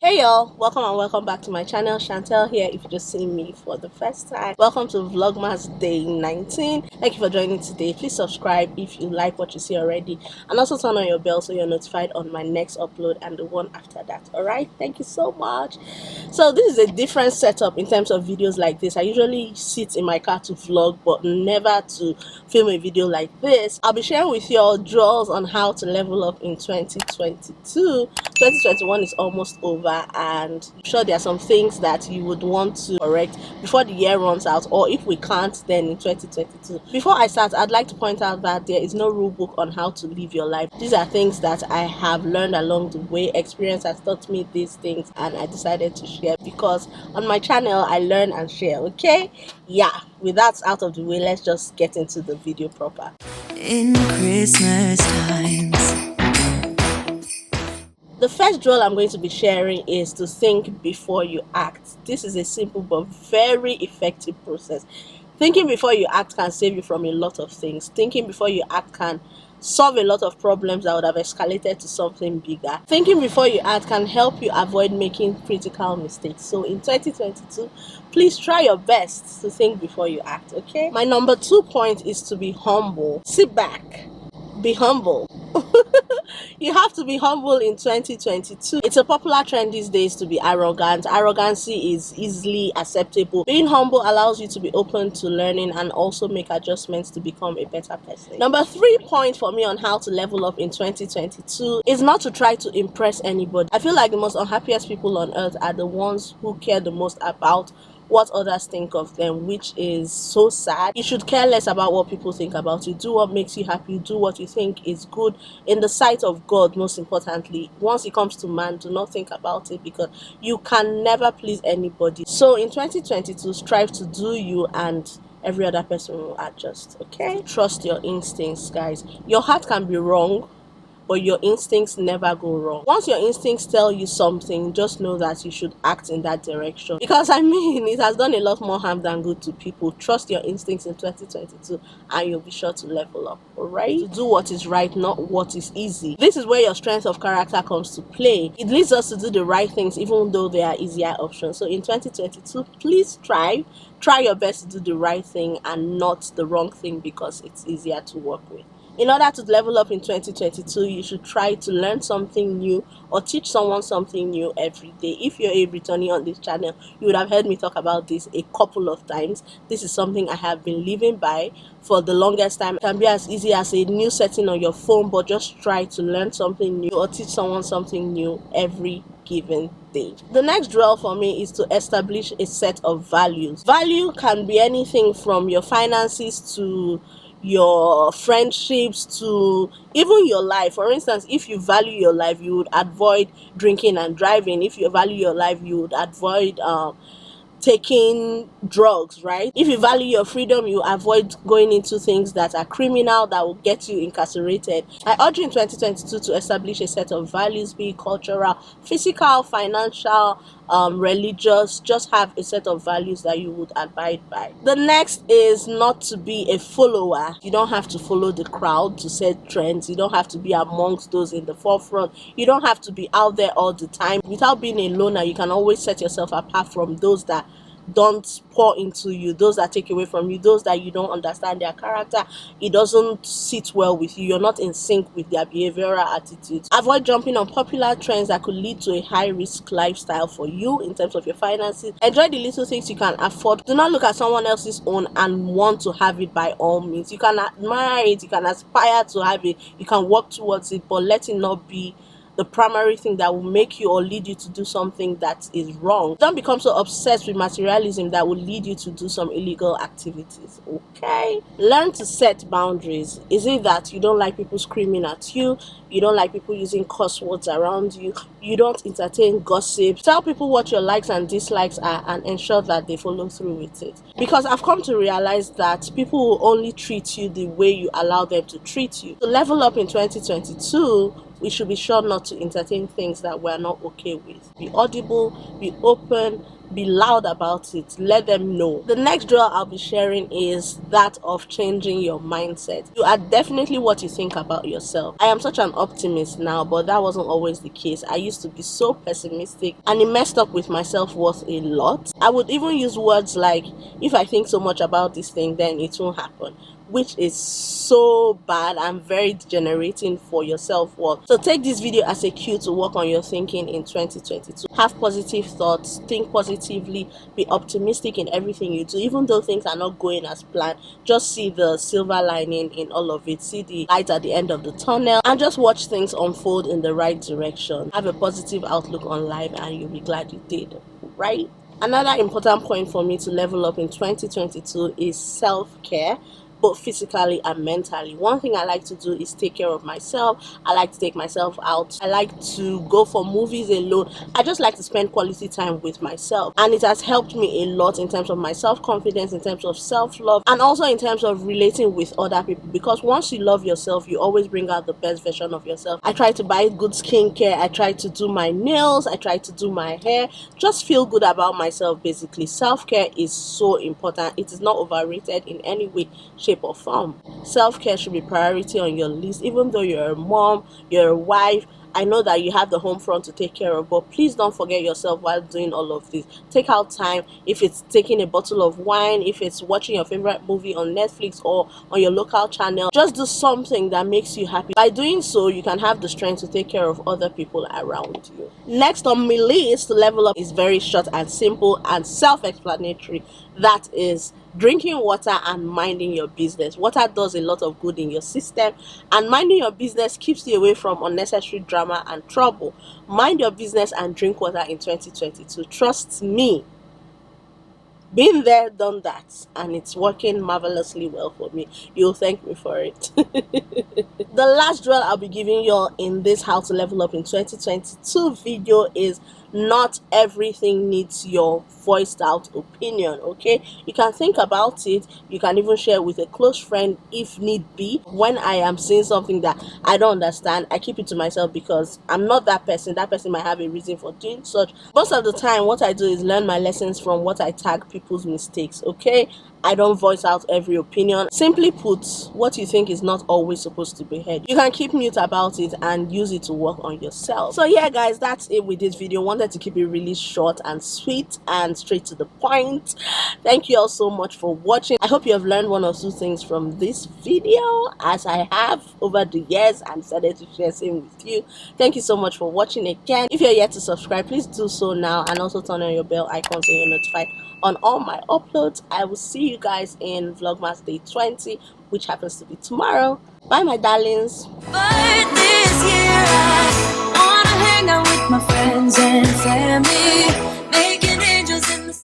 Hey y'all, welcome and welcome back to my channel. Chantel here. If you just seen me for the first time, welcome to Vlogmas Day 19. Thank you for joining today. Please subscribe if you like what you see already, and also turn on your bell so you're notified on my next upload and the one after that. Alright, thank you so much. So this is a different setup in terms of videos like this. I usually sit in my car to vlog, but never to film a video like this. I'll be sharing with you all draws on how to level up in 2022. 2021 is almost over, and I'm sure there are some things that you would want to correct before the year runs out, or if we can't, then in 2022. Before I start, I'd like to point out that there is no rule book on how to live your life. These are things that I have learned along the way. Experience has taught me these things, and I decided to share because on my channel I learn and share. Okay, yeah, with that out of the way, let's just get into the video proper. In Christmas times, the first drill I'm going to be sharing is to think before you act. This is a simple but very effective process. Thinking before you act can save you from a lot of things. Thinking before you act can solve a lot of problems that would have escalated to something bigger. Thinking before you act can help you avoid making critical mistakes. So in 2022, please try your best to think before you act, okay? My number 2 point is to be humble. Sit back, be humble. You have to be humble in 2022. It's a popular trend these days to be arrogant. Arrogancy is easily acceptable. Being humble allows you to be open to learning and also make adjustments to become a better person. Number 3 point for me on how to level up in 2022 is not to try to impress anybody. I feel like the most unhappiest people on earth are the ones who care the most about what others think of them, which is so sad. You should care less about what people think about you. Do what makes you happy. Do what you think is good in the sight of God, most importantly. Once it comes to man, do not think about it, because you can never please anybody. So in 2022, strive to do you, and every other person will adjust, okay? Trust your instincts, guys. Your heart can be wrong, but your instincts never go wrong. Once your instincts tell you something, just know that you should act in that direction. Because I mean, it has done a lot more harm than good to people. Trust your instincts in 2022 and you'll be sure to level up, alright? To do what is right, not what is easy. This is where your strength of character comes to play. It leads us to do the right things even though there are easier options. So in 2022, please try your best to do the right thing and not the wrong thing because it's easier to work with. In order to level up in 2022, you should try to learn something new or teach someone something new every day. If you're a returning on this channel, you would have heard me talk about this a couple of times. This is something I have been living by for the longest time. It can be as easy as a new setting on your phone, but just try to learn something new or teach someone something new every given day. The next drill for me is to establish a set of values. Value can be anything from your finances to your friendships to even your life. For instance, if you value your life, you would avoid drinking and driving. If you value your life, you would avoid taking drugs, right? If you value your freedom, you avoid going into things that are criminal, that will get you incarcerated. I urge you in 2022 to establish a set of values, be it cultural, physical, financial, religious. Just have a set of values that you would abide by. The next is not to be a follower. You don't have to follow the crowd to set trends. You don't have to be amongst those in the forefront. You don't have to be out there all the time. Without being a loner, you can always set yourself apart from those that don't pour into you, those that take away from you, those that you don't understand their character. It doesn't sit well with you. You're not in sync with their behavioral attitudes. Avoid jumping on popular trends that could lead to a high risk lifestyle for you in terms of your finances. Enjoy the little things you can afford. Do not look at someone else's own and want to have it by all means. You can admire it, you can aspire to have it, you can work towards it, but let it not be the primary thing that will make you or lead you to do something that is wrong. Don't become so obsessed with materialism that will lead you to do some illegal activities, okay? Learn to set boundaries. Is it that you don't like people screaming at you? You don't like people using curse words around you? You don't entertain gossip? Tell people what your likes and dislikes are and ensure that they follow through with it. Because I've come to realize that people will only treat you the way you allow them to treat you. To level up in 2022, we should be sure not to entertain things that we're not okay with. Be audible, be open, Be loud about it. Let them know. The next drill I'll be sharing is that of changing your mindset. You are definitely what you think about yourself. I am such an optimist now, but that wasn't always the case. I used to be so pessimistic, and it messed up with my self-worth a lot. I would even use words like, if I think so much about this thing, then it won't happen, which is so bad and very degenerating for your self-worth. So take this video as a cue to work on your thinking in 2022. Have positive thoughts, think positively, be optimistic in everything you do. Even though things are not going as planned, just see the silver lining in all of it. See the light at the end of the tunnel, and just watch things unfold in the right direction. Have a positive outlook on life, and you'll be glad you did, right? Another important point for me to level up in 2022 is self-care, both physically and mentally. One thing I like to do is take care of myself. I like to take myself out. I like to go for movies alone. I just like to spend quality time with myself, and it has helped me a lot in terms of my self-confidence, in terms of self-love, and also in terms of relating with other people, because once you love yourself, you always bring out the best version of yourself. I try to buy good skincare. I try to do my nails. I try to do my hair. Just feel good about myself. Basically, self-care is so important. It is not overrated in any way, shape or form. Self-care should be priority on your list. Even though you're a mom, you're a wife, I know that you have the home front to take care of, but please don't forget yourself while doing all of this. Take out time. If it's taking a bottle of wine, if it's watching your favorite movie on Netflix or on your local channel, just do something that makes you happy. By doing so, you can have the strength to take care of other people around you. Next on my list to level up is very short and simple and self-explanatory. That is drinking water and minding your business. Water does a lot of good in your system, and minding your business keeps you away from unnecessary drama and trouble. Mind your business and drink water in 2022. Trust me. Been there, done that, and it's working marvelously well for me. You'll thank me for it. The last drill I'll be giving you in this how to level up in 2022 video is not everything needs your voiced out opinion. Okay, you can think about it, you can even share with a close friend if need be. When I am seeing something that I don't understand, I keep it to myself because I'm not that person. That person might have a reason for doing such. Most of the time what I do is learn my lessons from what I tag people's mistakes. Okay, I don't voice out every opinion. Simply put, what you think is not always supposed to be heard. You can keep mute about it and use it to work on yourself. So yeah guys, that's it with this video. Wanted to keep it really short and sweet and straight to the point. Thank you all so much for watching. I hope you have learned one or two things from this video, as I have over the years, and decided to share same with you. Thank you so much for watching again. If you're yet to subscribe, please do so now, and also turn on your bell icon so you're notified on all my uploads. I will see you guys in Vlogmas Day 20, which happens to be tomorrow. Bye my darlings. But this year I wanna hang out with my friends and family.